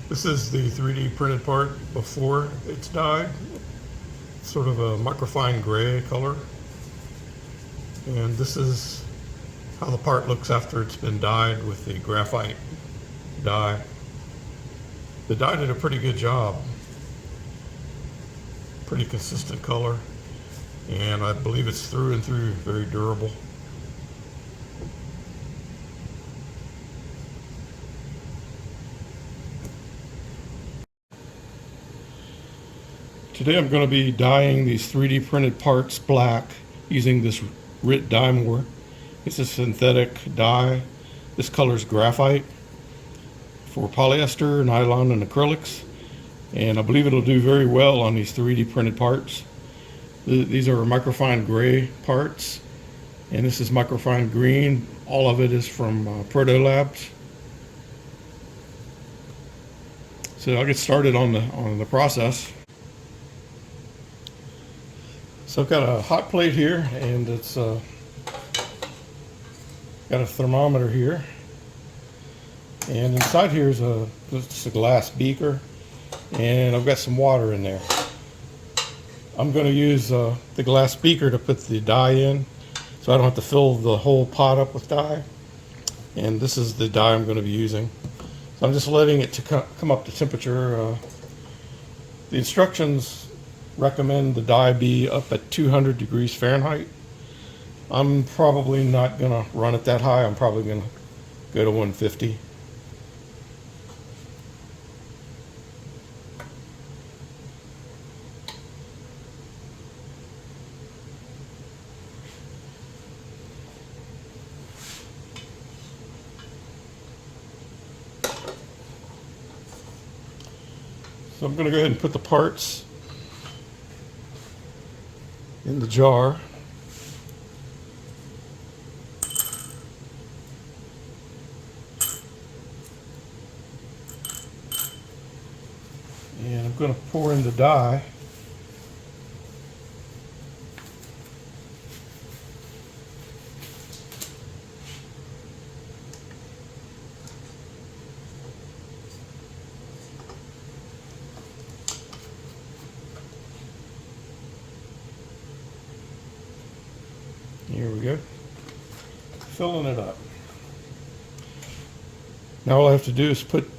This is the 3D printed part before it's dyed. It's sort of a microfine gray color. And this is how the part looks after it's been dyed with the graphite dye. The dye did a pretty good job. Pretty consistent color. And I believe it's through and through very durable. Today I'm going to be dyeing these 3D printed parts black using this RIT dye more. It's a synthetic dye. This color is graphite for polyester, nylon, and acrylics. And I believe it'll do very well on these 3D printed parts. These are microfine gray parts, and this is microfine green. All of it is from Proto Labs. So I'll get started on the process. So I've got a hot plate here, and it's got a thermometer here, and inside here is just a glass beaker, and I've got some water in there. I'm going to use the glass beaker to put the dye in, so I don't have to fill the whole pot up with dye. And this is the dye I'm going to be using. So I'm just letting it come up to temperature. The instructions recommend the dye be up at 200 degrees Fahrenheit. I'm probably not going to run it that high. I'm probably going to go to 150. So I'm going to go ahead and put the parts in the jar. And I'm going to pour in the dye. Here we go. Filling it up. Now all I have to do is put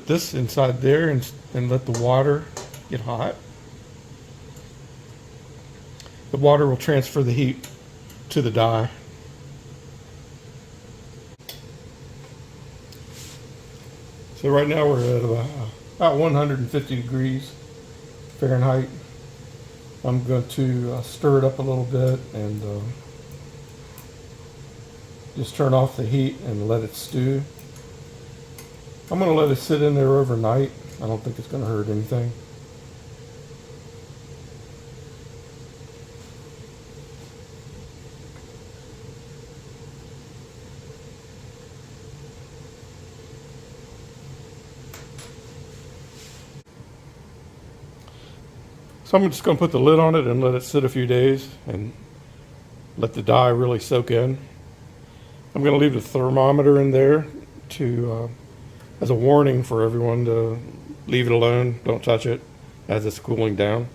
this inside there and let the water get hot. The water will transfer the heat to the dye. So right now we're at about 150 degrees Fahrenheit. I'm going to stir it up a little bit and just turn off the heat and let it stew. I'm going to let it sit in there overnight. I don't think it's going to hurt anything. So I'm just going to put the lid on it and let it sit a few days and let the dye really soak in. I'm going to leave the thermometer in there to as a warning for everyone to leave it alone, don't touch it as it's cooling down.